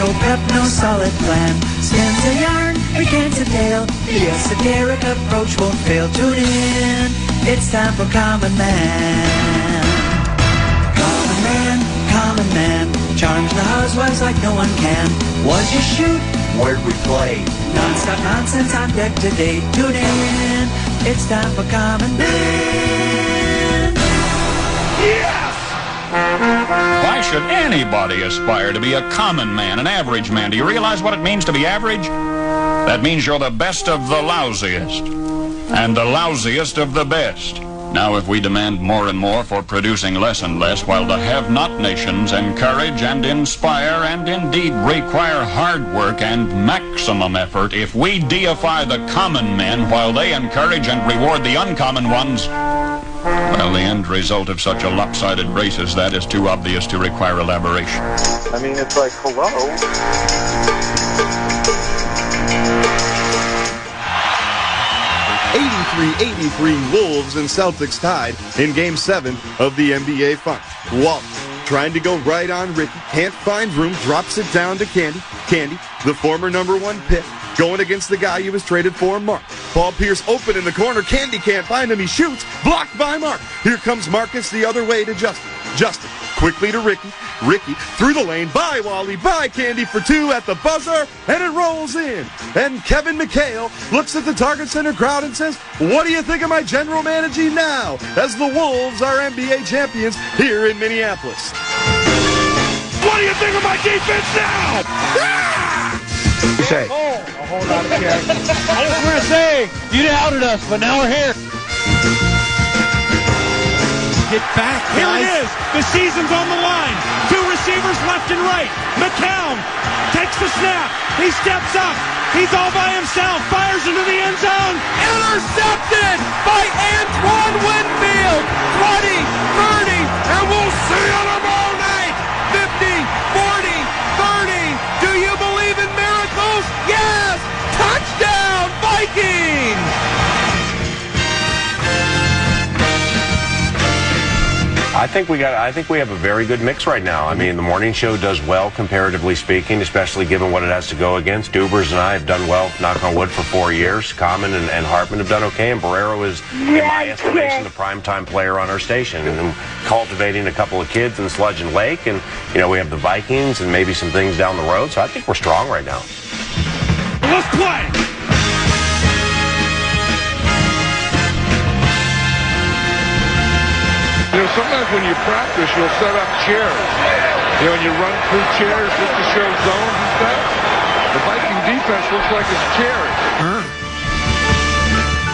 No prep, no solid plan. Spins a yarn, recants a tale. The esoteric approach won't fail. Tune in, it's time for Common Man. Common Man, Common Man. Charms the housewives like no one can. What'd you shoot? Where'd we play? Non-stop nonsense on deck today. Tune in, it's time for Common Man. Yes! Why should anybody aspire to be a common man, an average man? Do you realize what it means to be average? That means you're the best of the lousiest, and the lousiest of the best. Now, if we demand more and more for producing less and less, while the have-not nations encourage and inspire and indeed require hard work and maximum effort, if we deify the common men while they encourage and reward the uncommon ones, well, the end result of such a lopsided race as that is too obvious to require elaboration. I mean, it's like, hello? 83-83 Wolves and Celtics tied in Game 7 of the NBA Finals. Walt trying to go right on Ricky, can't find room, drops it down to Candy. Candy, the former #1 pick, going against the guy he was traded for, Mark. Paul Pierce open in the corner. Candy can't find him. He shoots. Blocked by Mark. Here comes Marcus the other way to Justin. Justin quickly to Ricky. Ricky through the lane. By Wally. By Candy for two at the buzzer. And it rolls in. And Kevin McHale looks at the Target Center crowd and says, "What do you think of my general managing now?" As the Wolves are NBA champions here in Minneapolis. What do you think of my defense now? Say. I just want to say, you doubted us, but now we're here. Get back, guys. Here it is. The season's on the line. Two receivers left and right. McCown takes the snap. He steps up. He's all by himself. Fires into the end zone. Intercepted by Antoine Winfield. 20, 30, and we'll see you tomorrow night. 50, 40, 30. Do you believe in miracles? Yes! Touchdown, Vikings! I think we have a very good mix right now. I mean, the morning show does well, comparatively speaking, especially given what it has to go against. Dubers and I have done well, knock on wood, for 4 years. Common and Hartman have done okay, and Barrero is, in my estimation, the primetime player on our station. And cultivating a couple of kids in Sludge and Lake, and, you know, we have the Vikings and maybe some things down the road, so I think we're strong right now. Let's play! You know, sometimes when you practice, you'll set up chairs. You know, and you run through chairs just to show zones and stuff. The Viking defense looks like it's chairs.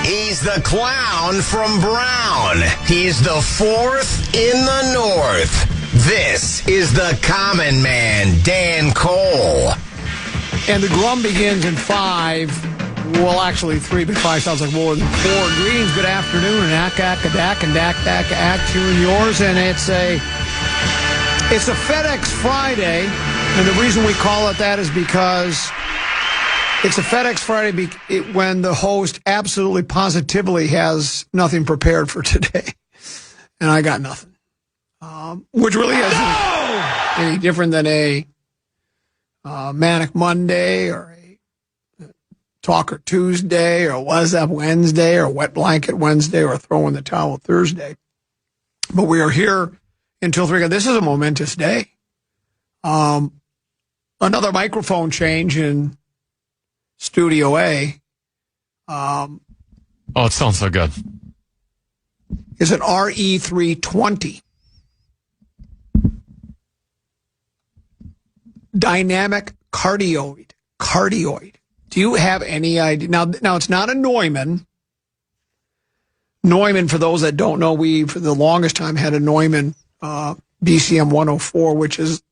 He's the clown from Brown. He's the fourth in the North. This is the Common Man, Dan Cole. And the Grum begins in 5. Well, actually 3, but 5 sounds like more than 4. Greetings, good afternoon, and ack-ack-a-dack, and dack-dack-ack to you and yours. And it's a FedEx Friday, and the reason we call it that is because it's a FedEx Friday when the host absolutely positively has nothing prepared for today. And I got nothing. Which really isn't any different than a Manic Monday or a Talker Tuesday or What's Up Wednesday or Wet Blanket Wednesday or Throw in the Towel Thursday. But we are here until 3 o'clock. This is a momentous day. Another microphone change in Studio A. It sounds so good. Is an RE320. Dynamic cardioid. Do you have any idea? Now it's not a Neumann. Neumann, for those that don't know, we, for the longest time, had a Neumann BCM 104, which is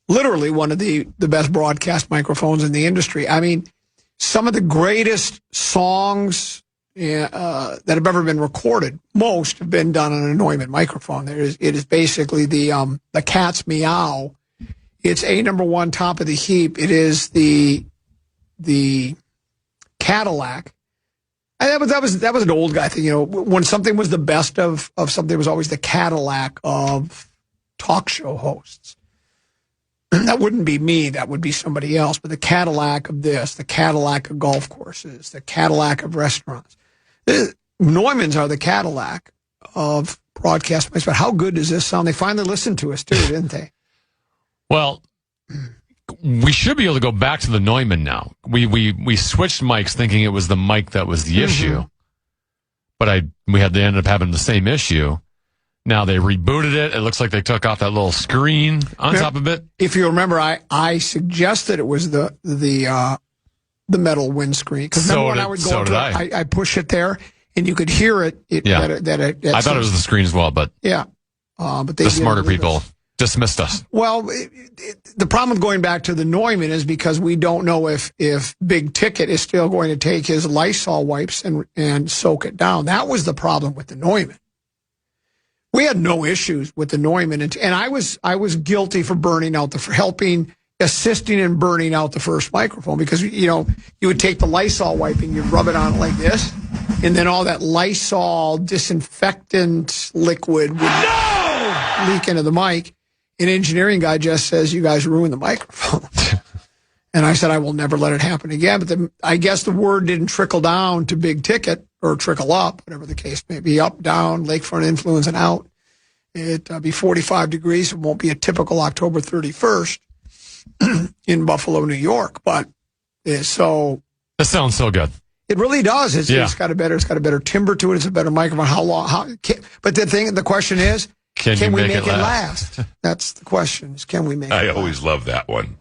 literally one of the best broadcast microphones in the industry. I mean, some of the greatest songs that have ever been recorded, most have been done on a Neumann microphone. It is basically the cat's meow. It's #1 top of the heap. It is the Cadillac. And that was an old guy thing, you know. When something was the best of something, it was always the Cadillac of talk show hosts. That wouldn't be me. That would be somebody else. But the Cadillac of this, the Cadillac of golf courses, the Cadillac of restaurants. Neumann's are the Cadillac of broadcast place. But how good does this sound? They finally listened to us, too, didn't they? Well, we should be able to go back to the Neumann now. We switched mics thinking it was the mic that was the issue. But we ended up having the same issue. Now they rebooted it. It looks like they took off that little screen on top of it. If you remember, I suggested it was the metal windscreen. Because remember when I would go I push it there, and you could hear it. I thought it was the screen as well, but but the smarter people dismissed us. Well, the problem with going back to the Neumann is because we don't know if Big Ticket is still going to take his Lysol wipes and soak it down. That was the problem with the Neumann. We had no issues with the Neumann, and I was guilty for assisting in burning out the first microphone because you would take the Lysol wipe and you'd rub it on like this, and then all that Lysol disinfectant liquid would leak into the mic. An engineering guy just says, "You guys ruined the microphone," and I said, "I will never let it happen again." But I guess the word didn't trickle down to Big Ticket. Or trickle up, whatever the case may be, up, down, lakefront influence, and out. It'll be 45 degrees. It won't be a typical October 31st in Buffalo, New York. But so that sounds so good. It really does. It's got a better timbre to it. It's a better microphone. How long? But the question is, can we make it last? That's the question. Is can we make? I always love that one.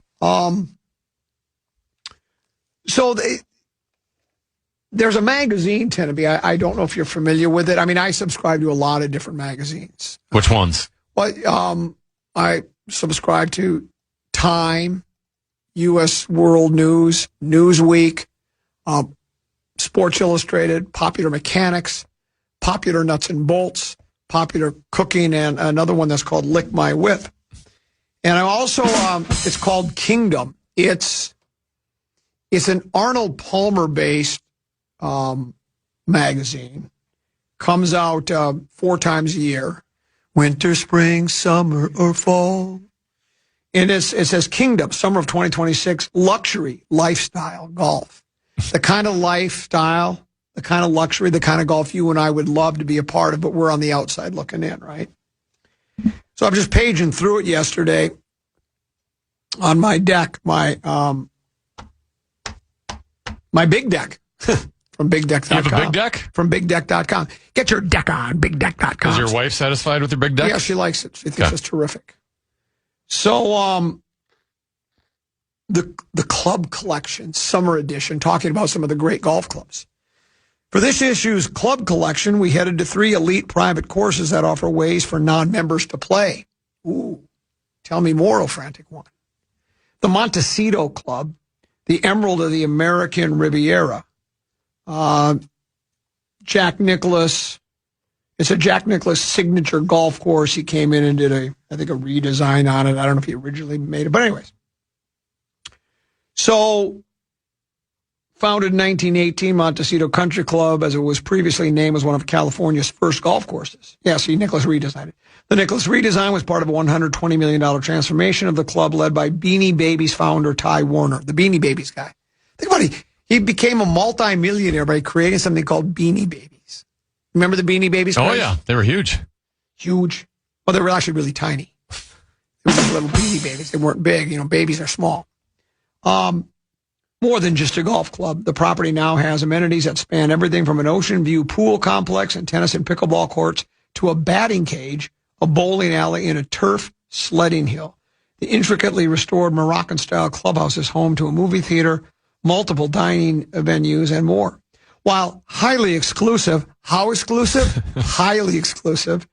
There's a magazine, Teneby. I don't know if you're familiar with it. I mean, I subscribe to a lot of different magazines. Which ones? Well, I subscribe to Time, U.S. World News, Newsweek, Sports Illustrated, Popular Mechanics, Popular Nuts and Bolts, Popular Cooking, and another one that's called Lick My Whip. And I also, it's called Kingdom. It's an Arnold Palmer-based magazine. Comes out 4 times a year. Winter, spring, summer, or fall. And it says Kingdom, summer of 2026, luxury, lifestyle, golf. The kind of lifestyle, the kind of luxury, the kind of golf you and I would love to be a part of, but we're on the outside looking in, right? So I'm just paging through it yesterday on my deck, my big deck. From BigDeck.com. You have a big deck? From BigDeck.com. Get your deck on BigDeck.com. Is your wife satisfied with your big deck? Yeah, she likes it. She thinks it's terrific. So, the club collection, summer edition, talking about some of the great golf clubs. For this issue's club collection, we headed to 3 elite private courses that offer ways for non-members to play. Ooh, tell me more, oh frantic one. The Montecito Club, the Emerald of the American Riviera. Jack Nicklaus. It's a Jack Nicklaus signature golf course. He came in and did I think a redesign on it. I don't know if he originally made it, but anyways. So, founded in 1918, Montecito Country Club, as it was previously named, was one of California's first golf courses. Yeah, see, Nicklaus redesigned it. The Nicklaus redesign was part of a $120 million transformation of the club led by Beanie Babies founder Ty Warner, the Beanie Babies guy. Think about it. He became a multi-millionaire by creating something called Beanie Babies. Remember the Beanie Babies? Oh, yeah. They were huge. Huge. Well, they were actually really tiny. They were like little Beanie Babies. They weren't big. Babies are small. More than just a golf club. The property now has amenities that span everything from an ocean view pool complex and tennis and pickleball courts to a batting cage, a bowling alley, and a turf sledding hill. The intricately restored Moroccan-style clubhouse is home to a movie theater, multiple dining venues, and more. While highly exclusive, how exclusive? Highly exclusive.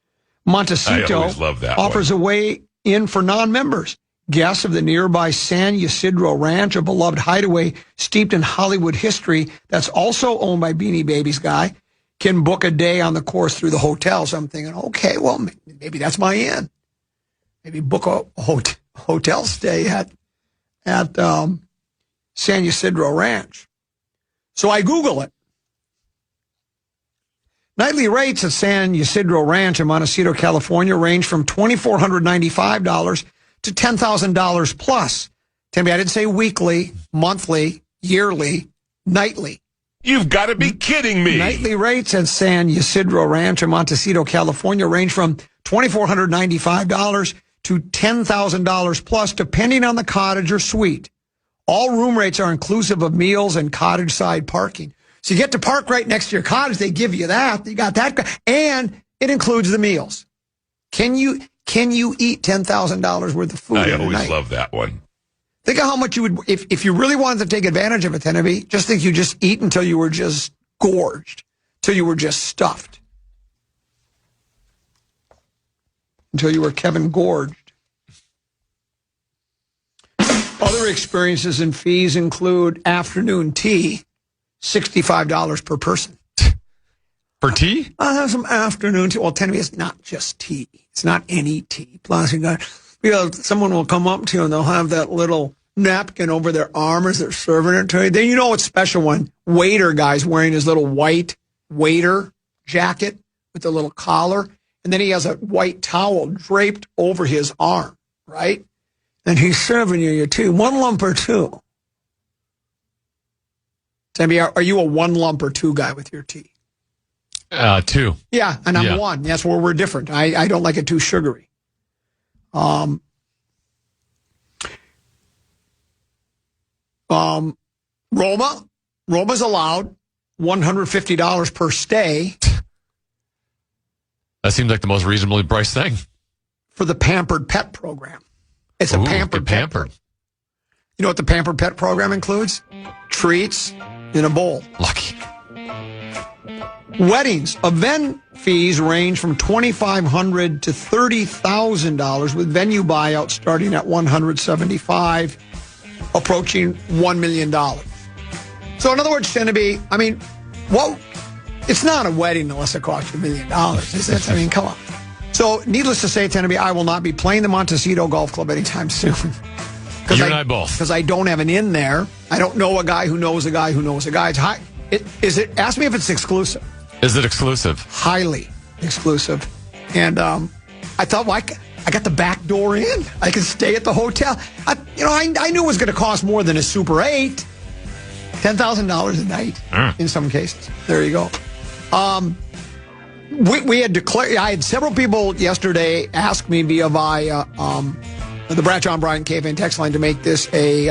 Montecito offers a way in for non-members. Guests of the nearby San Ysidro Ranch, a beloved hideaway steeped in Hollywood history that's also owned by Beanie Babies guy, can book a day on the course through the hotel. So I'm thinking, okay, well, maybe that's my in. Maybe book a hotel stay at San Ysidro Ranch. So I Google it. Nightly rates at San Ysidro Ranch in Montecito, California range from $2,495 to $10,000 plus. Timmy, I didn't say weekly, monthly, yearly, nightly. You've got to be kidding me. Nightly rates at San Ysidro Ranch in Montecito, California range from $2,495 to $10,000 plus, depending on the cottage or suite. All room rates are inclusive of meals and cottage side parking. So you get to park right next to your cottage. They give you that. You got that. And it includes the meals. Can you eat $10,000 worth of food? I always love that one. Think of how much you would, if you really wanted to take advantage of it, Tennessee, just think you just eat until you were just gorged, till you were just stuffed. Until you were Kevin gorged. Other experiences and fees include afternoon tea, $65 per person. For tea? I'll have some afternoon tea. Well, Tennessee, it's not just tea. It's not any tea. Plus, someone will come up to you and they'll have that little napkin over their arm as they're serving it to you. Then you know it's special when waiter guy's wearing his little white waiter jacket with the little collar, and then he has a white towel draped over his arm, right? And he's serving you your tea. 1 lump or 2? Tammy, are you a 1 lump or 2 guy with your tea? 2. Yeah, and I'm 1. That's where we're different. I don't like it too sugary. Roma's allowed $150 per stay. That seems like the most reasonably priced thing. For the Pampered Pet Program. It's a Pampered Pet Program. You know what the Pampered Pet Program includes? Treats in a bowl. Lucky. Weddings. Event fees range from $2,500 to $30,000 with venue buyout starting at $175,000, approaching $1 million. So in other words, Tennessee, it's not a wedding unless it costs you $1 million. Is it? Come on. So needless to say, Tennessee, I will not be playing the Montecito Golf Club anytime soon. You and I both. Because I don't have an in there. I don't know a guy who knows a guy who knows a guy. Ask me if it's exclusive. Is it exclusive? Highly exclusive. And I thought, I got the back door in. I can stay at the hotel. I knew it was going to cost more than a Super 8. $10,000 a night in some cases. There you go. We had declared. I had several people yesterday ask me via the Bradshaw and Bryant KFAN text line to make this a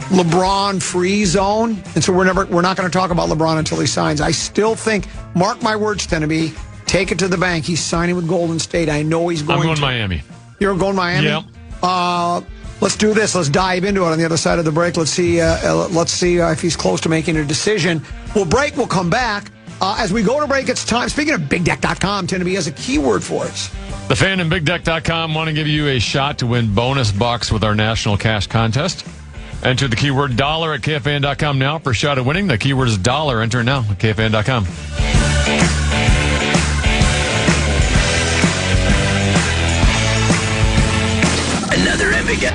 LeBron free zone, and so we're not going to talk about LeBron until he signs. I still think, mark my words, Tennessee, take it to the bank. He's signing with Golden State. I know he's going. I'm going Miami. You're going Miami? Yep. Let's do this. Let's dive into it on the other side of the break. Let's see if he's close to making a decision. We'll break. We'll come back. As we go to break, it's time. Speaking of BigDeck.com, Tennessee has a keyword for us. The Fan and BigDeck.com want to give you a shot to win bonus bucks with our national cash contest. Enter the keyword dollar at KFAN.com now for a shot at winning. The keyword is dollar. Enter now at KFAN.com. Another epic.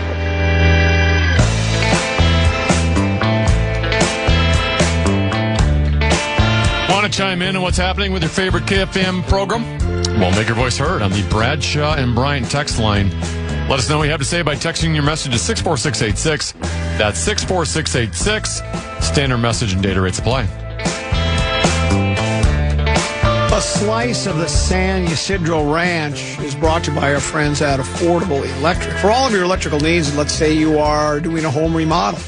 Want to chime in on what's happening with your favorite KFM program? Well, make your voice heard on the Bradshaw and Bryant text line. Let us know what you have to say by texting your message to 64686. That's 64686. Standard message and data rates apply. A slice of the San Ysidro Ranch is brought to you by our friends at Affordable Electric. For all of your electrical needs, let's say you are doing a home remodel.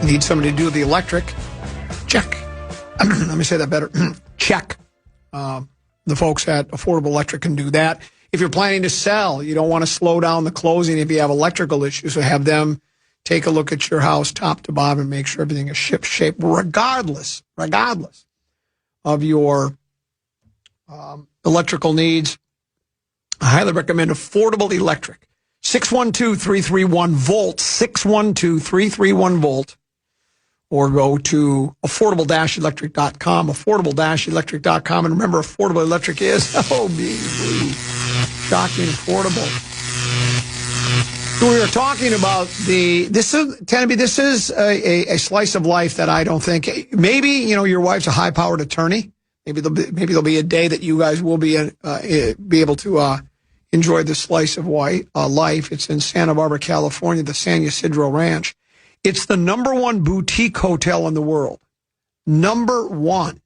You need somebody to do the electric. Check. Let me say that better. Check. The folks at Affordable Electric can do that. If you're planning to sell, you don't want to slow down the closing if you have electrical issues, so have them take a look at your house top to bottom and make sure everything is ship shape, regardless of your electrical needs. I highly recommend Affordable Electric. 612-331-VOLT, 612-331-VOLT, or go to affordable-electric.com, affordable-electric.com. And remember, Affordable Electric is, shocking affordable. So we were talking about this is a slice of life that I don't think, maybe, your wife's a high-powered attorney. Maybe there'll be a day that you guys will be able to enjoy this slice of life. It's in Santa Barbara, California, the San Ysidro Ranch. It's the #1 boutique hotel in the world. #1.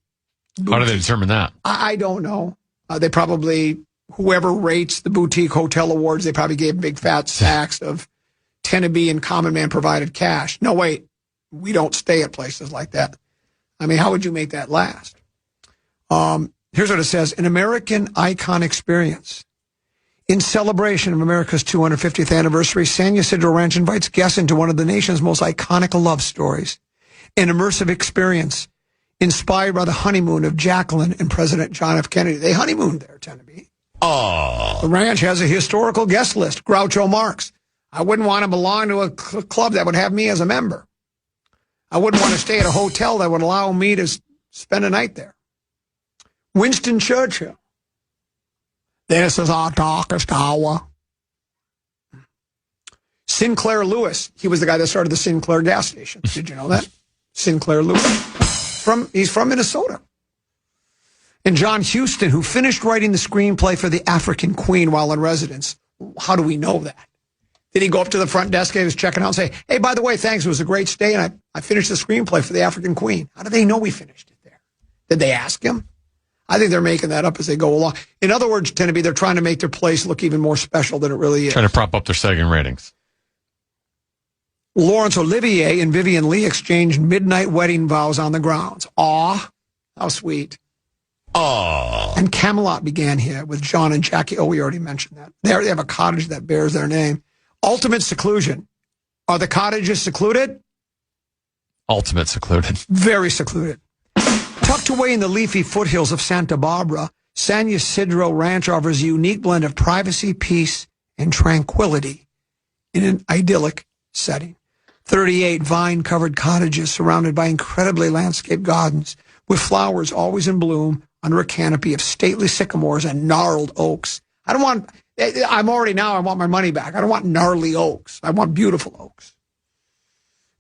How do they determine that? I don't know. They probably, whoever rates the boutique hotel awards, they probably gave big fat sacks of Tennessee and Common Man provided cash. No, wait, we don't stay at places like that. I mean, how would you make that last? Here's what it says. An American icon experience. In celebration of America's 250th anniversary, San Ysidro Ranch invites guests into one of the nation's most iconic love stories. An immersive experience inspired by the honeymoon of Jacqueline and President John F. Kennedy. They honeymooned there, Tennessee. Oh. The ranch has a historical guest list. Groucho Marx. I wouldn't want to belong to a club that would have me as a member. I wouldn't want to stay at a hotel that would allow me to spend a night there. Winston Churchill. This is our darkest hour. Sinclair Lewis. He was the guy that started the Sinclair gas station. Did you know that? Sinclair Lewis. He's from Minnesota. And John Huston, who finished writing the screenplay for The African Queen while in residence. How do we know that? Did he go up to the front desk, he was checking out and say, hey, by the way, thanks, it was a great stay, and I finished the screenplay for The African Queen. How do they know we finished it there? Did they ask him? I think they're making that up as they go along. In other words, Tennessee, they're trying to make their place look even more special than it really is. Trying to prop up their sagging ratings. Laurence Olivier and Vivian Lee exchanged midnight wedding vows on the grounds. Aw, how sweet. Aw. And Camelot began here with John and Jackie. Oh, we already mentioned that. They have a cottage that bears their name. Ultimate seclusion. Are the cottages secluded? Ultimate secluded. Very secluded. Tucked away in the leafy foothills of Santa Barbara, San Ysidro Ranch offers a unique blend of privacy, peace, and tranquility in an idyllic setting. 38 vine-covered cottages surrounded by incredibly landscaped gardens with flowers always in bloom under a canopy of stately sycamores and gnarled oaks. I want my money back. I don't want gnarly oaks. I want beautiful oaks.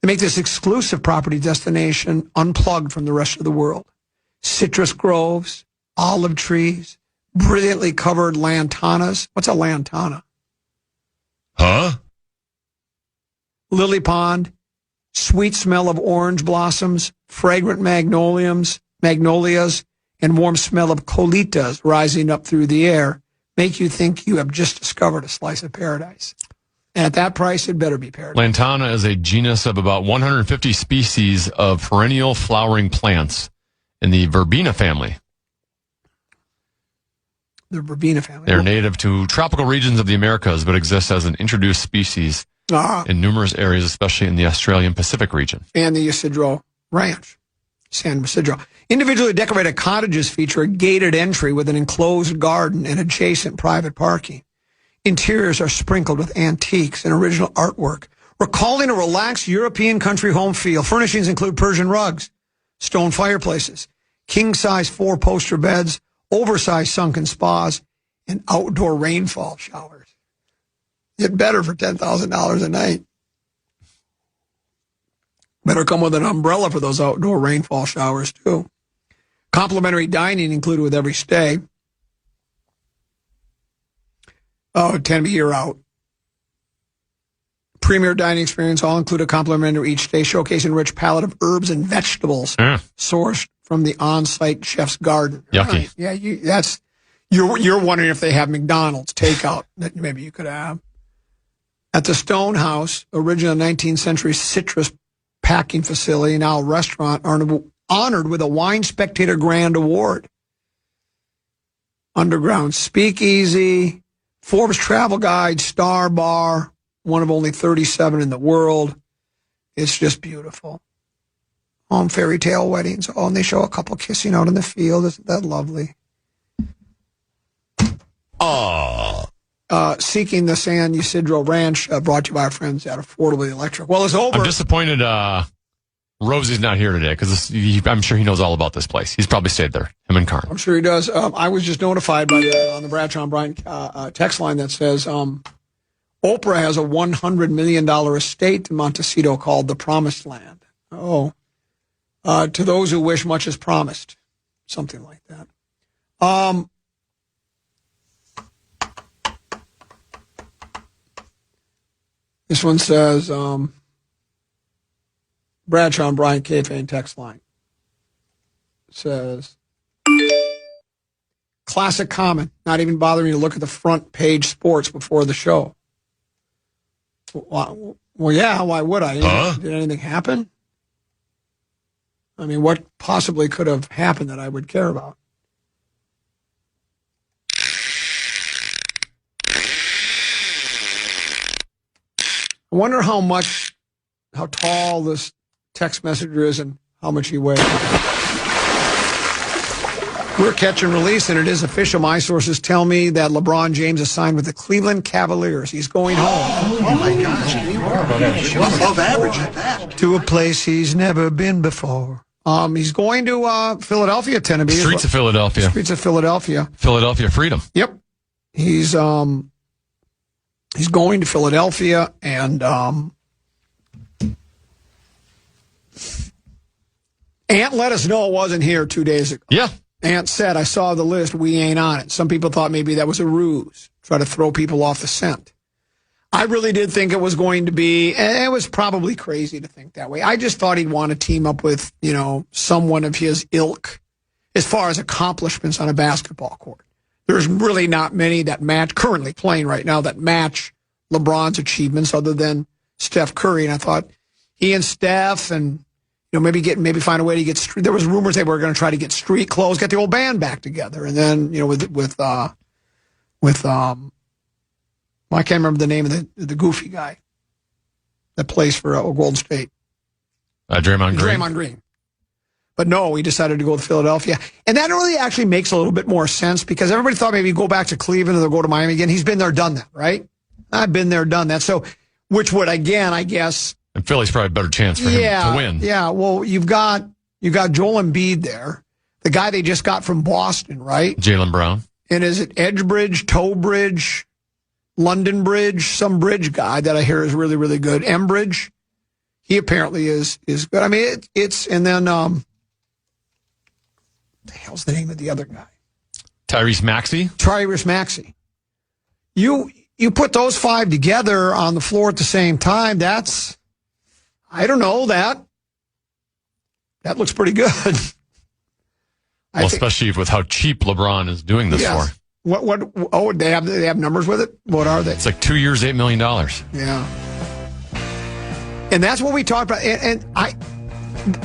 They make this exclusive property destination unplugged from the rest of the world. Citrus groves, olive trees, brilliantly covered lantanas. What's a lantana? Huh? Lily pond, sweet smell of orange blossoms, fragrant magnolias, and warm smell of colitas rising up through the air make you think you have just discovered a slice of paradise. And at that price, it better be paradise. Lantana is a genus of about 150 species of perennial flowering plants in the verbena family. The verbena family. They're native to tropical regions of the Americas, but exist as an introduced species in numerous areas, especially in the Australian Pacific region. And the Ysidro Ranch, San Ysidro. Individually decorated cottages feature a gated entry with an enclosed garden and adjacent private parking. Interiors are sprinkled with antiques and original artwork, recalling a relaxed European country home feel. Furnishings include Persian rugs, stone fireplaces, king-size 4-poster beds, oversized sunken spas, and outdoor rainfall showers. Get better for $10,000 a night. Better come with an umbrella for those outdoor rainfall showers, too. Complimentary dining included with every stay. Oh, 10 a year out. Premier dining experience, all included complimentary each day, showcasing rich palette of herbs and vegetables sourced from the on-site chef's garden. Yucky. Right. Yeah, you're wondering if they have McDonald's takeout that maybe you could have. At the Stone House, original 19th century citrus packing facility, now a restaurant, honored with a Wine Spectator Grand Award. Underground Speakeasy, Forbes Travel Guide, Star Bar, one of only 37 in the world. It's just beautiful. Home fairy tale weddings. Oh, and they show a couple kissing out in the field. Isn't that lovely? Oh. Seeking the San Ysidro Ranch, brought to you by our friends at Affordably Electric. Well, it's over. I'm disappointed Rosie's not here today because I'm sure he knows all about this place. He's probably stayed there, him and Carm. I'm sure he does. I was just notified on the Bradshaw and Bryant text line that says Oprah has a $100 million estate in Montecito called the Promised Land. Oh. To those who wish, much is promised. Something like that. This one says, Bradshaw and Brian KFAN text line. Says, classic comment, not even bothering to look at the front page sports before the show. Well, yeah, why would I? Did anything happen? I mean, what possibly could have happened that I would care about? I wonder how tall this text messenger is and how much he weighs. We're catch and release, and it is official. My sources tell me that LeBron James is signed with the Cleveland Cavaliers. He's going home. Oh my gosh, you are above average at that. To a place he's never been before. He's going to Philadelphia, Tennessee. Streets of Philadelphia. Streets of Philadelphia. Philadelphia Freedom. Yep. He's going to Philadelphia, and Ant let us know it wasn't here 2 days ago. Yeah. Ant said, I saw the list, we ain't on it. Some people thought maybe that was a ruse, try to throw people off the scent. I really did think it was going to be, and it was probably crazy to think that way. I just thought he'd want to team up with, someone of his ilk as far as accomplishments on a basketball court. There's really not many that match, currently playing right now, that match LeBron's achievements other than Steph Curry. And I thought he and Steph and, maybe find a way to get, there was rumors they were going to try to get street clothes, get the old band back together. And then, I can't remember the name of the goofy guy that plays for Golden State. Draymond Green. Draymond Green. But no, he decided to go to Philadelphia. And that really actually makes a little bit more sense because everybody thought maybe he'd go back to Cleveland or they'll go to Miami again. He's been there, done that, right? I've been there, done that. So, which would, again, I guess. And Philly's probably a better chance for him to win. Yeah, well, you've got Joel Embiid there, the guy they just got from Boston, right? Jaylen Brown. And is it Edgebridge, Towbridge, London Bridge, some bridge guy that I hear is really, really good. Embridge, he apparently is good. I mean, it's and then what the hell's the name of the other guy? Tyrese Maxey. Tyrese Maxey. You put those five together on the floor at the same time. That's, I don't know, that looks pretty good. Well, especially with how cheap LeBron is doing this for. What? Oh, they have numbers with it. What are they? It's like 2 years, $8 million. Yeah. And that's what we talked about. And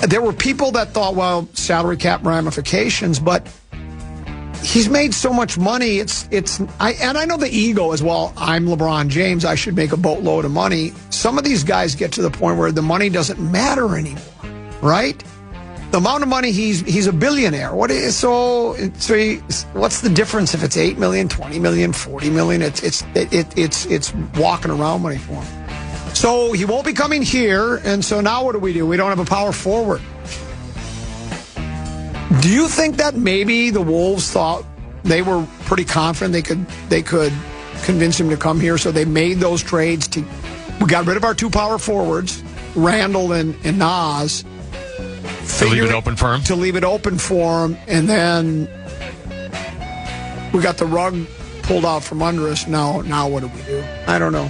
there were people that thought, well, salary cap ramifications, but he's made so much money. I know the ego as well. I'm LeBron James. I should make a boatload of money. Some of these guys get to the point where the money doesn't matter anymore, right? The amount of money he's a billionaire. What's the difference if it's 8 million, 20 million, 40 million? It's walking around money for him. So he won't be coming here, and so now what do? We don't have a power forward. Do you think that maybe the Wolves thought they were pretty confident they could convince him to come here, so they made those trades we got rid of our two power forwards, Randall and Nas. To leave it open for him? To leave it open for him, and then we got the rug pulled out from under us. Now what do we do? I don't know.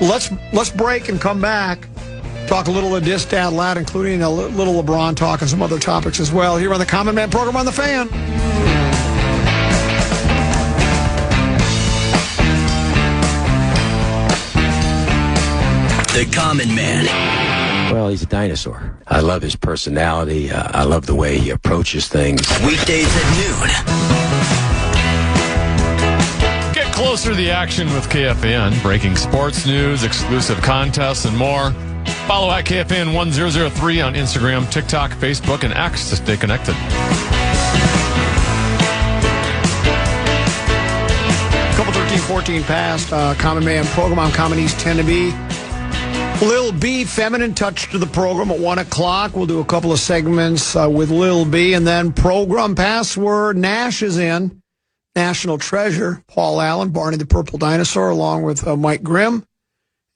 Let's break and come back. Talk a little of this, dad, lad, including a little LeBron talk and some other topics as well here on the Common Man program on The Fan. The Common Man. Well, he's a dinosaur. I love his personality. I love the way he approaches things. Weekdays at noon. Get closer to the action with KFAN. Breaking sports news, exclusive contests, and more. Follow at KFAN 1003 on Instagram, TikTok, Facebook, and X to stay connected. Couple 13-14 past. Common Man program on Common East 10 to be. Lil B, feminine touch to the program at 1 o'clock. We'll do a couple of segments with Lil B, and then program password. Nash is in. National Treasure, Paul Allen, Barney the Purple Dinosaur, along with Mike Grimm.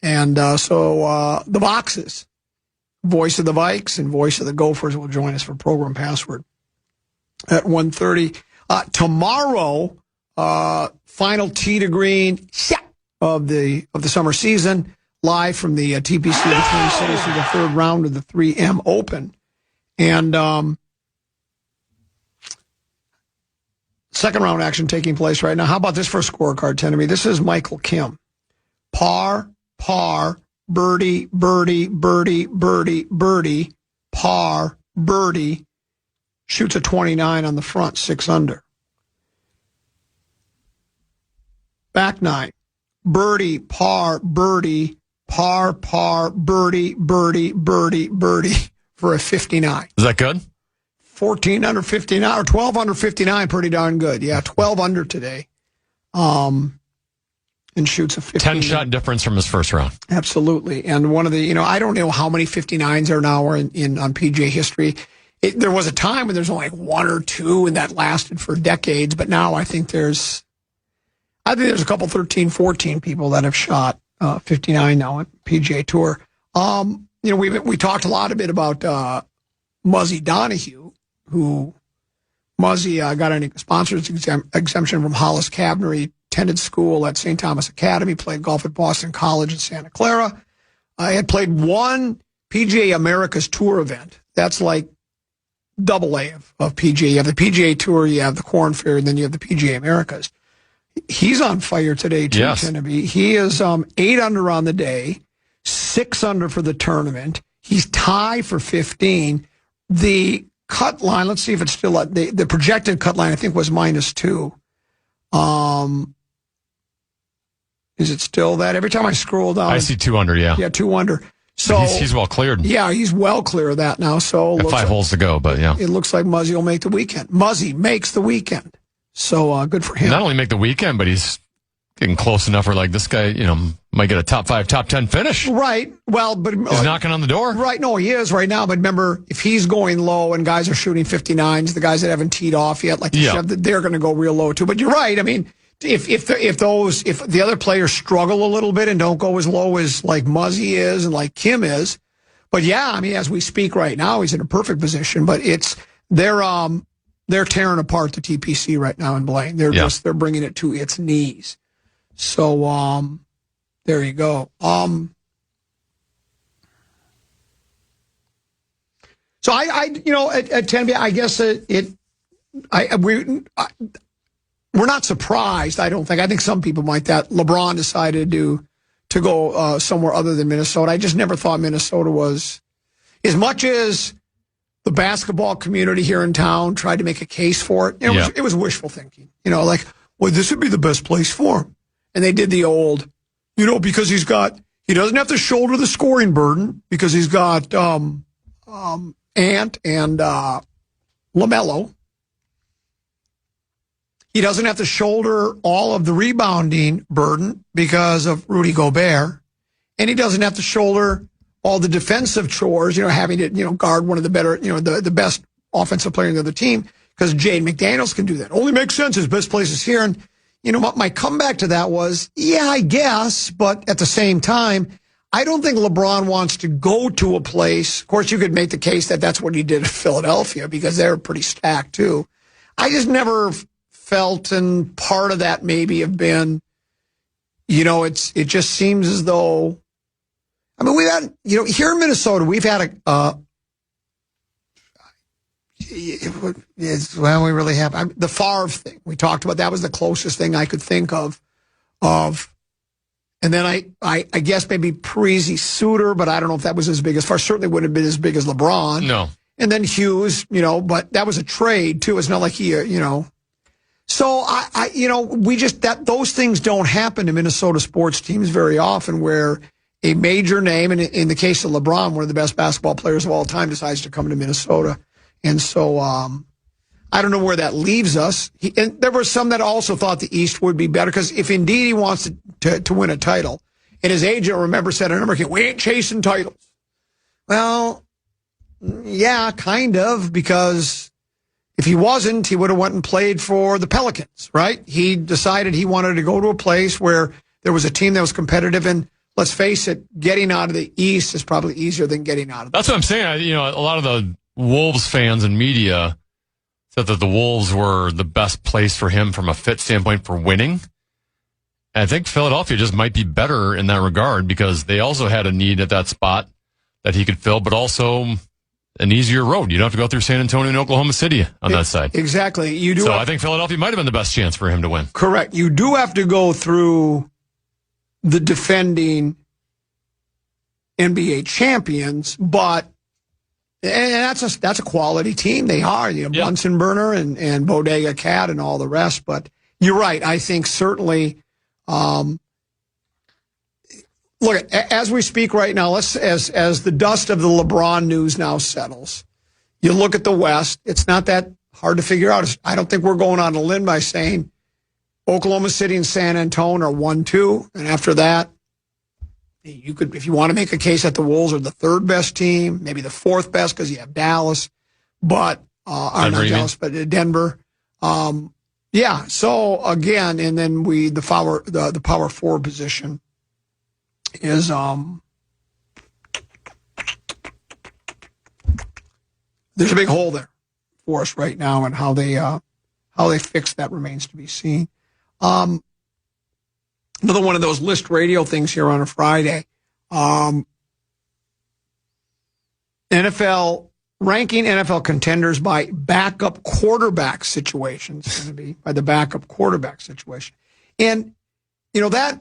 And so the Boxes, voice of the Vikes and voice of the Gophers will join us for program password at 1:30. Tomorrow, final tee to green. of the summer season, live from the TPC of the Twin Cities through the third round of the 3M Open. And second round action taking place right now. How about this for a scorecard, Tenneby? This is Michael Kim. Par, birdie, birdie, birdie, birdie, birdie, par, birdie, shoots a 29 on the front, 6 under. Back nine, birdie, par, birdie, par, birdie, birdie, birdie, birdie for a 59. Is that good? 14 under 59 or 12 under 59, pretty darn good. Yeah, 12 under today. And shoots a 15. 10-shot difference from his first round. Absolutely. And one of the, I don't know how many 59s there now are on PGA history. There was a time when there's only like 1 or 2, and that lasted for decades. But now I think there's a couple 13, 14 people that have shot 59 now on PGA Tour. We talked a lot a bit about Muzzy Donahue, who Muzzy got a sponsor's exemption from Hollis Cabner. He attended school at St. Thomas Academy, played golf at Boston College in Santa Clara. I had played one PGA America's Tour event. That's like double A of PGA. You have the PGA Tour, you have the Korn Ferry, and then you have the PGA Americas. He's on fire today, too, yes. Tenneby. He is 8 under on the day, 6 under for the tournament. He's tied for 15. The cut line, let's see if it's still the projected cut line, I think, was -2. Is it still that? Every time I scroll down, I see 2 under, yeah. Yeah, 2 under. So he's well cleared. Yeah, he's well clear of that now. So got 5 holes to go, but yeah. It looks like Muzzy will make the weekend. Muzzy makes the weekend. So good for him. Not only make the weekend, but he's getting close enough where like this guy, might get a top 5, top 10 finish. Right. Well, but he's knocking on the door. Right. No, he is right now. But remember, if he's going low and guys are shooting 59s, the guys that haven't teed off yet, like they're going to go real low too. But you're right. I mean, if the other players struggle a little bit and don't go as low as like Muzzy is and like Kim is, but yeah, I mean, as we speak right now, he's in a perfect position. But they're tearing apart the TPC right now in Blaine. They're bringing it to its knees. So there you go. So at Tenneby, I guess we're not surprised. I don't think. I think some people might that LeBron decided to go somewhere other than Minnesota. I just never thought Minnesota was, as much as the basketball community here in town tried to make a case for it. It was wishful thinking. This would be the best place for him. And they did the old, because he doesn't have to shoulder the scoring burden because he's got Ant and LaMelo. He doesn't have to shoulder all of the rebounding burden because of Rudy Gobert. And he doesn't have to shoulder all the defensive chores, having to, guard one of the better, the best offensive player in the other team, because Jaden McDaniels can do that. Only makes sense. His best place is here. And what my comeback to that was, I guess, but at the same time, I don't think LeBron wants to go to a place. Of course, you could make the case that that's what he did at Philadelphia because they're pretty stacked too. I just never felt, and part of that maybe have been, it just seems as though, I mean, we've had, here in Minnesota, we've had we really have. The Favre thing, we talked about, that was the closest thing I could think of. And then I guess maybe Parisi Suter, but I don't know if that was as big as Favre. Certainly wouldn't have been as big as LeBron. No. And then Hughes, but that was a trade too. It's not like he, So those things don't happen to Minnesota sports teams very often, where a major name, and in the case of LeBron, one of the best basketball players of all time, decides to come to Minnesota. And so I don't know where that leaves us. And there were some that also thought the East would be better, because if indeed he wants to win a title, and his agent, remember, said on American, we ain't chasing titles. Well, yeah, kind of, because if he wasn't, he would have went and played for the Pelicans, right? He decided he wanted to go to a place where there was a team that was competitive, and let's face it, getting out of the East is probably easier than getting out of the That's what I'm saying. A lot of the Wolves fans and media said that the Wolves were the best place for him from a fit standpoint for winning. And I think Philadelphia just might be better in that regard because they also had a need at that spot that he could fill, but also an easier road. You don't have to go through San Antonio and Oklahoma City on that side. Exactly. You do. So I think Philadelphia might have been the best chance for him to win. Correct. You do have to go through the defending NBA champions, but and that's a quality team. They are. Bunsen Burner and Bodega Cat and all the rest. But you're right. I think certainly. Look, as we speak right now, as the dust of the LeBron news now settles, you look at the West. It's not that hard to figure out. I don't think we're going on a limb by saying Oklahoma City and San Antonio are 1-2, and after that, you could, if you want to make a case that the Wolves are the third best team, maybe the fourth best because you have Dallas, but Denver. Yeah. So again, and then the power forward position is there's a big hole there for us right now, and how they fix that remains to be seen. Another one of those list radio things here on a Friday. NFL ranking NFL contenders by backup quarterback situations. It's going to be by the backup quarterback situation, and that.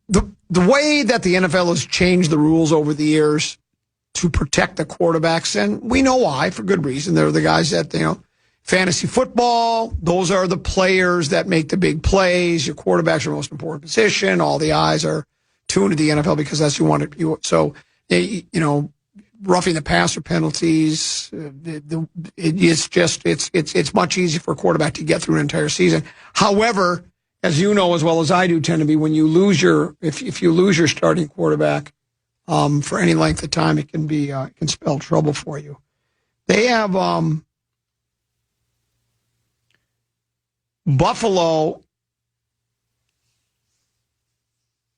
The way that the NFL has changed the rules over the years to protect the quarterbacks, and we know why, for good reason. They're the guys that, fantasy football, those are the players that make the big plays. Your quarterback's your most important position. All the eyes are tuned to the NFL because that's you want to. So, roughing the passer penalties, it's much easier for a quarterback to get through an entire season. However, as you know as well as I do, tend to be when you lose if you lose your starting quarterback for any length of time, it can spell trouble for you. They have Buffalo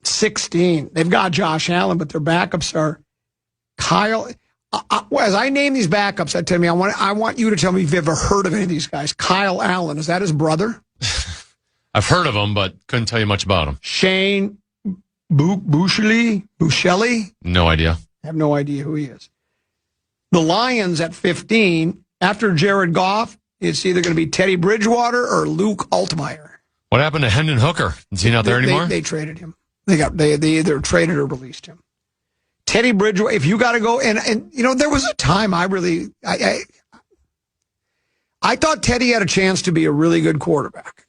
16. They've got Josh Allen, but their backups are Kyle. As I name these backups, I want you to tell me if you've ever heard of any of these guys. Kyle Allen, is that his brother? I've heard of him, but couldn't tell you much about him. Shane Buechele? No idea. I have no idea who he is. The Lions at 15, after Jared Goff, it's either going to be Teddy Bridgewater or Luke Altmaier. What happened to Hendon Hooker? Is he not there anymore? They traded him. They either traded or released him. Teddy Bridgewater, if you got to go, and there was a time I thought Teddy had a chance to be a really good quarterback.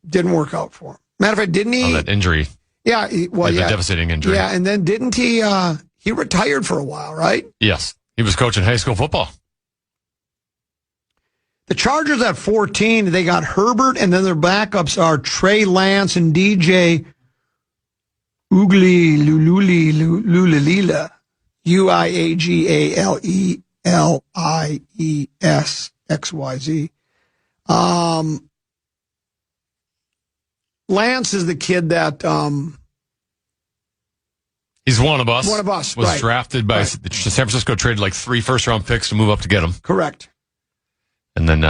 Didn't work out for him. Matter of fact, didn't he? Oh, that injury. Yeah. A devastating injury. Yeah, and then didn't he? He retired for a while, right? Yes. He was coaching high school football. The Chargers at 14, they got Herbert, and then their backups are Trey Lance and DJ Uiagalelei, Uiagaleleixyz. Lance is the kid that he's one of us. One of us was drafted by San Francisco. Traded like 3 first-round picks to move up to get him. Correct. And then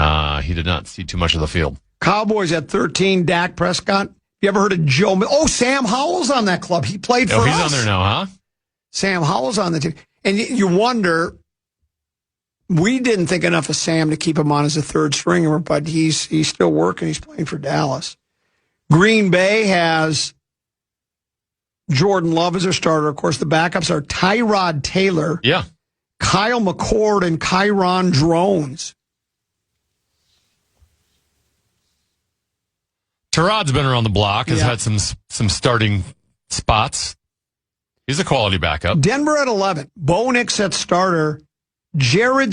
he did not see too much of the field. Cowboys at 13. Dak Prescott. You ever heard of Joe? Oh, Sam Howell's on that club. He played for us. He's on there now, huh? Sam Howell's on the team, and you wonder. We didn't think enough of Sam to keep him on as a third stringer, but he's still working. He's playing for Dallas. Green Bay has Jordan Love as their starter. Of course, the backups are Tyrod Taylor, Kyle McCord, and Kyron Drones. Tyrod's been around the block, has had some starting spots. He's a quality backup. Denver at 11. Bo Nix at starter. Jarrett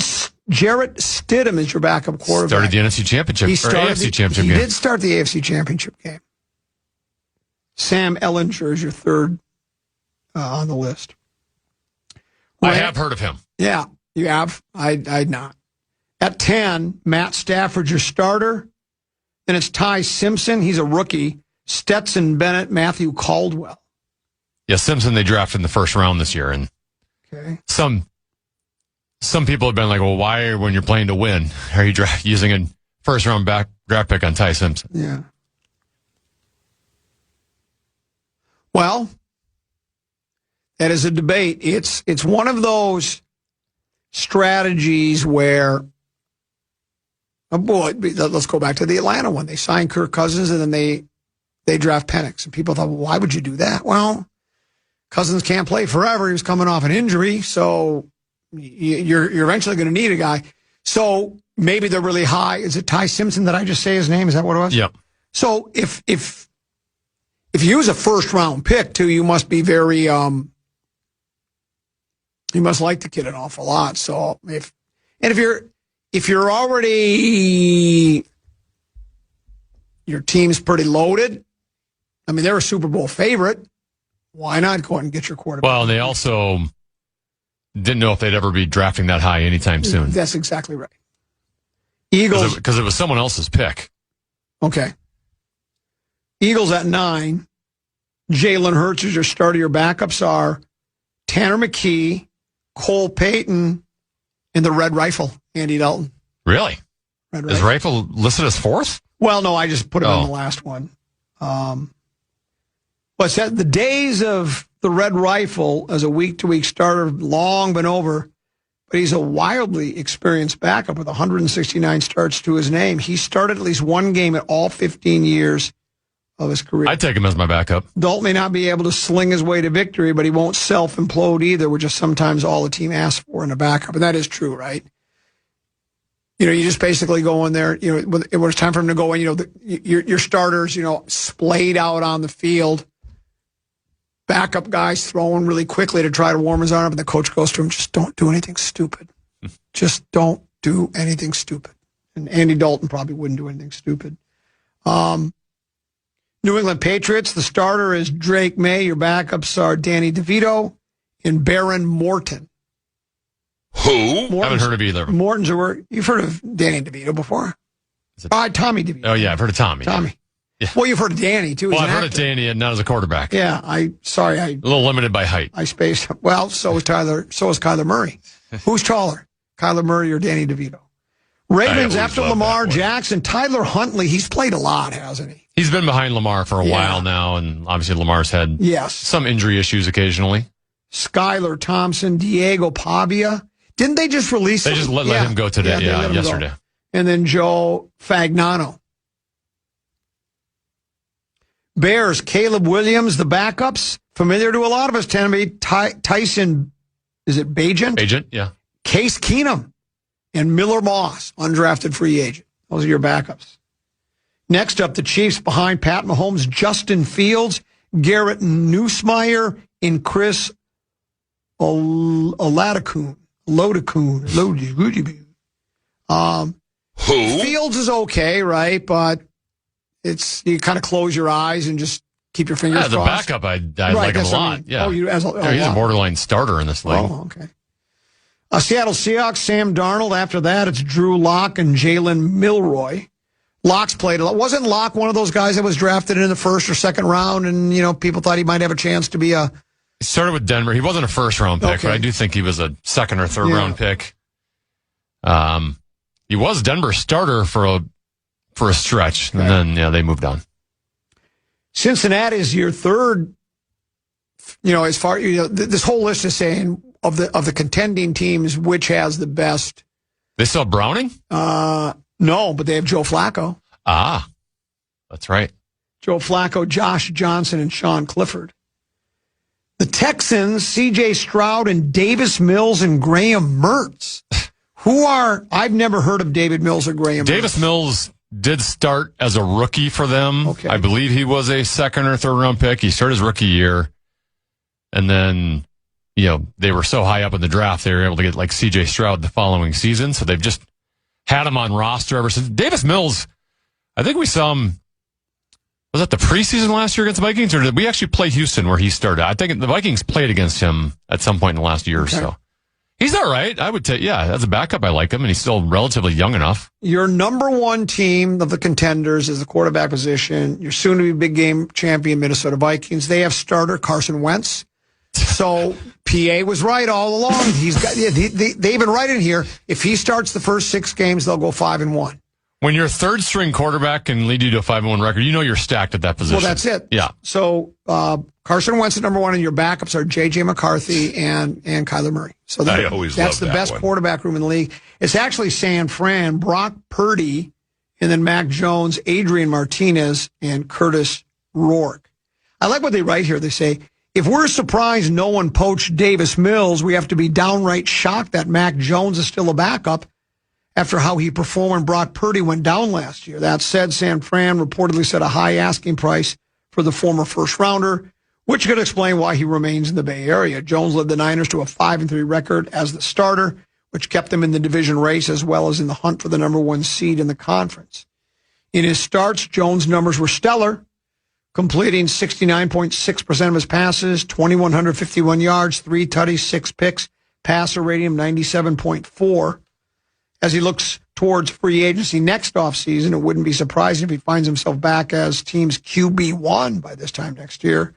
Stidham is your backup quarterback. Started the NFC Championship. AFC Championship game. He did start the AFC Championship game. Sam Ehlinger is your third on the list. I have heard of him. Yeah, you have. I'd not. At 10, Matt Stafford, your starter. Then it's Ty Simpson. He's a rookie. Stetson Bennett, Matthew Caldwell. Yeah, Simpson they drafted in the first round this year. And some people have been like, well, why, when you're playing to win, are you using a first-round draft pick on Ty Simpson? Yeah. Well, that is a debate. It's one of those strategies where, oh boy, let's go back to the Atlanta one. They signed Kirk Cousins and then they draft Penix. And people thought, well, why would you do that? Well, Cousins can't play forever. He was coming off an injury, so you're eventually going to need a guy. So maybe they're really high. Is it Ty Simpson? Did I just say his name? Is that what it was? Yep. So if you use a first round pick too, you must be very you must like the kid an awful lot. So if you're already, your team's pretty loaded. I mean, they're a Super Bowl favorite. Why not go ahead and get your quarterback? Well, and they also didn't know if they'd ever be drafting that high anytime soon. That's exactly right. Eagles, because it was someone else's pick. Okay. Eagles at 9. Jalen Hurts is your starter. Your backups are Tanner McKee, Cole Payton, and the Red Rifle, Andy Dalton. Really? Red Is Rifle listed as 4th? Well, no, I just put him on the last one. What's that? The days of the Red Rifle as a week-to-week starter have long been over, but he's a wildly experienced backup with 169 starts to his name. He started at least one game at all 15 years of his career. I'd take him as my backup. Dalton may not be able to sling his way to victory, but he won't self-implode either, which is sometimes all the team asks for in a backup. And that is true, right? You know, you just basically go in there, you know, when it's time for him to go in, you know, your starters, you know, splayed out on the field. Backup guys throwing really quickly to try to warm his arm up, and the coach goes to him, just don't do anything stupid. Just don't do anything stupid. And Andy Dalton probably wouldn't do anything stupid. New England Patriots, the starter is Drake May. Your backups are Danny DeVito and Baron Morton. Who? Haven't heard of either. Morton's a word. You've heard of Danny DeVito before? Tommy DeVito. Oh, yeah, I've heard of Tommy. Yeah. Well, you've heard of Danny, too. Well, I've heard of Danny, and not as a quarterback. Yeah, a little limited by height. I spaced. Well, so is Kyler Murray. Who's taller, Kyler Murray or Danny DeVito? Ravens, after Lamar Jackson, Tyler Huntley, he's played a lot, hasn't he? He's been behind Lamar for a while now, and obviously Lamar's had some injury issues occasionally. Skylar Thompson, Diego Pavia. Didn't they just release him? They just let him go today, yesterday. Go. And then Joe Fagnano. Bears, Caleb Williams, the backups, familiar to a lot of us, Tyson, is it Bagent? Bagent, yeah. Case Keenum and Miller Moss, undrafted free agent. Those are your backups. Next up, the Chiefs behind Pat Mahomes, Justin Fields, Garrett Nussmeier, and Chris Oladokun. Who? Fields is okay, right? But you kind of close your eyes and just keep your fingers crossed. The backup, I like him a lot. Yeah. He's a borderline starter in this league. Oh, okay. Seattle Seahawks, Sam Darnold. After that, it's Drew Lock and Jalen Milroy. Lock's played a lot. Wasn't Lock one of those guys that was drafted in the first or second round and, you know, people thought he might have a chance to be a... He started with Denver. He wasn't a first-round pick, but I do think he was a second- or third-round pick. He was Denver's starter for a stretch, and then they moved on. Cincinnati is your third. You know, as far this whole list is saying of the contending teams, which has the best. They still have Browning? No, but they have Joe Flacco. Ah, that's right. Joe Flacco, Josh Johnson, and Sean Clifford. The Texans, C.J. Stroud and Davis Mills and Graham Mertz. I've never heard of David Mills or Graham Mertz. Davis Mills did start as a rookie for them. Okay. I believe he was a second or third round pick. He started his rookie year. And then, you know, they were so high up in the draft, they were able to get like C.J. Stroud the following season. So they've just had him on roster ever since. Davis Mills, I think we saw him. Was that the preseason last year against the Vikings, or did we actually play Houston where he started? I think the Vikings played against him at some point in the last year or so. He's all right. I would take, as a backup, I like him, and he's still relatively young enough. Your number one team of the contenders is the quarterback position. Your soon-to-be big game champion Minnesota Vikings. They have starter Carson Wentz. So PA was right all along. They've been right in here. If he starts the first 6 games, they'll go 5-1. When your third string quarterback can lead you to a 5-1 record, you know you're stacked at that position. Well, that's it. Yeah. So Carson Wentz is number one, and your backups are J.J. McCarthy and Kyler Murray. So I always that's love the that best one. quarterback room in the league. It's actually San Fran, Brock Purdy, and then Mac Jones, Adrian Martinez, and Curtis Rourke. I like what they write here. They say, if we're surprised no one poached Davis Mills, we have to be downright shocked that Mac Jones is still a backup after how he performed when Brock Purdy went down last year. That said, San Fran reportedly set a high asking price for the former first-rounder, which could explain why he remains in the Bay Area. Jones led the Niners to a 5-3 record as the starter, which kept them in the division race as well as in the hunt for the number one seed in the conference. In his starts, Jones' numbers were stellar, completing 69.6% of his passes, 2,151 yards, 3 tutties, 6 picks, passer rating of 97.4. As he looks towards free agency next offseason, it wouldn't be surprising if he finds himself back as team's QB1 by this time next year.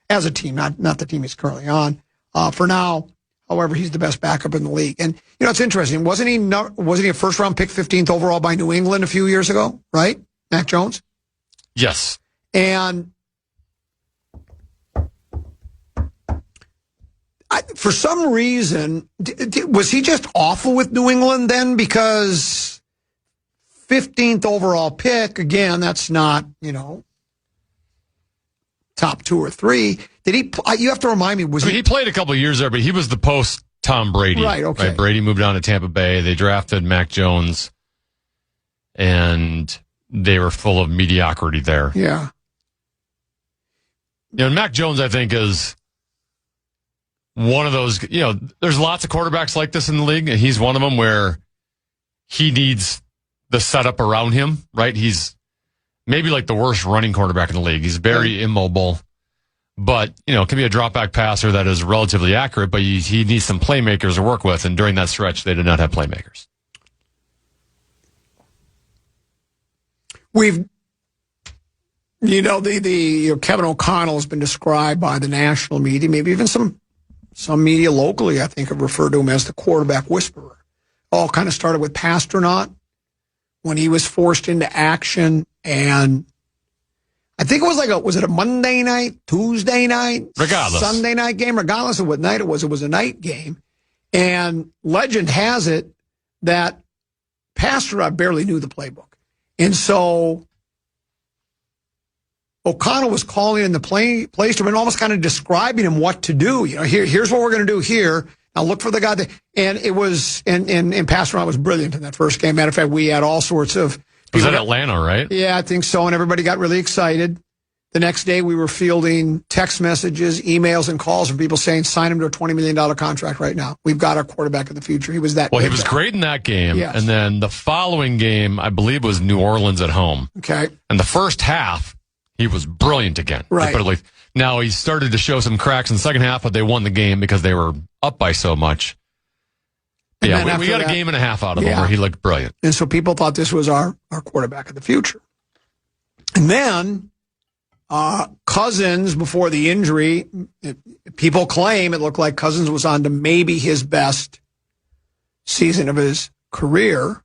As a team, not the team he's currently on. For now, however, he's the best backup in the league. And, you know, it's interesting. Wasn't he a first-round pick, 15th overall by New England a few years ago, right? Mac Jones? Yes. And for some reason, was he just awful with New England then? Because 15th overall pick, again, that's not, you know, top 2 or 3. Did he? You have to remind me. He played a couple of years there, but he was the post Tom Brady. Right. Okay. Right? Brady moved on to Tampa Bay. They drafted Mac Jones, and they were full of mediocrity there. Yeah. You know, Mac Jones, I think, is one of those. You know, there's lots of quarterbacks like this in the league, and he's one of them where he needs the setup around him. Right? He's maybe like the worst running quarterback in the league. He's very immobile, but, you know, can be a drop-back passer that is relatively accurate, but he needs some playmakers to work with, and during that stretch, they did not have playmakers. We've, you know, Kevin O'Connell has been described by the national media, maybe even some media locally, I think, have referred to him as the quarterback whisperer. All kind of started with Pasternaut when he was forced into action, and I think it was was it a Monday night, Tuesday night, regardless, Sunday night game, regardless of what night it was a night game. And legend has it that Pasternaut barely knew the playbook. And so O'Connell was calling in the play store and almost kind of describing him what to do. You know, here's what we're going to do here. Now look for the guy that, and it was, and Pasternaut was brilliant in that first game. Matter of fact, we had all sorts of. Was that Atlanta, right? Yeah, I think so. And everybody got really excited. The next day, we were fielding text messages, emails, and calls from people saying, sign him to a $20 million contract right now. We've got our quarterback of the future. He was that. Well, he was great in that game. Yes. And then the following game, I believe, was New Orleans at home. Okay. And the first half, he was brilliant again. Right. Now, he started to show some cracks in the second half, but they won the game because they were up by so much. Yeah, we got a game and a half out of him where he looked brilliant. And so people thought this was our quarterback of the future. And then Cousins, before the injury, people claim it looked like Cousins was on to maybe his best season of his career.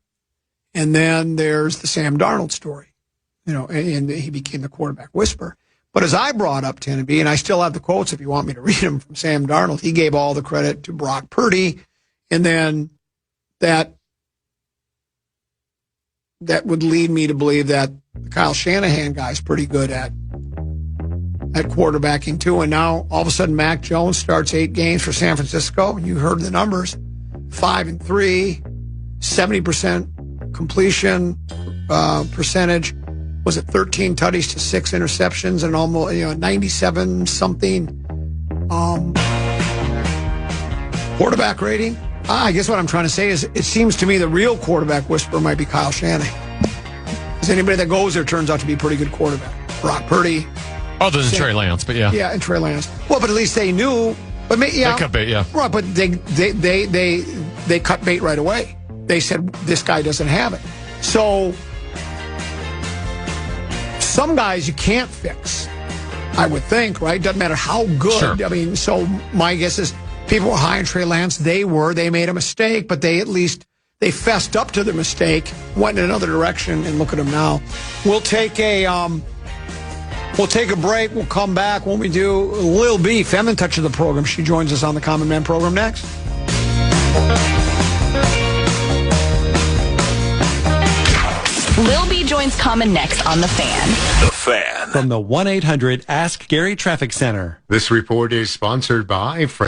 And then there's the Sam Darnold story, you know, and he became the quarterback whisperer. But as I brought up, Tenneby, and I still have the quotes if you want me to read them from Sam Darnold, he gave all the credit to Brock Purdy. And then that would lead me to believe that the Kyle Shanahan guy's pretty good at quarterbacking too. And now all of a sudden Mac Jones starts 8 games for San Francisco. And you heard the numbers, 5-3, 70% completion percentage. Was it 13 tutties to 6 interceptions and almost 97 something quarterback rating? I guess what I'm trying to say is it seems to me the real quarterback whisperer might be Kyle Shanahan. Because anybody that goes there turns out to be a pretty good quarterback. Brock Purdy. Other than Trey Lance, but yeah. Yeah, and Trey Lance. Well, but at least they knew. But they cut bait, yeah. Right, but they cut bait right away. They said, this guy doesn't have it. So some guys you can't fix, I would think, right? Doesn't matter how good. Sure. I mean, so my guess is people were high on Trey Lance. They made a mistake, but they at least They fessed up to their mistake, went in another direction, and look at them now. We'll take a break. We'll come back when we do Lil B, feminine touch of the program. She joins us on the Common Man program next. Lil B joins Common next on The Fan. The Fan. From the 1-800-ASK-GARY Traffic Center. This report is sponsored by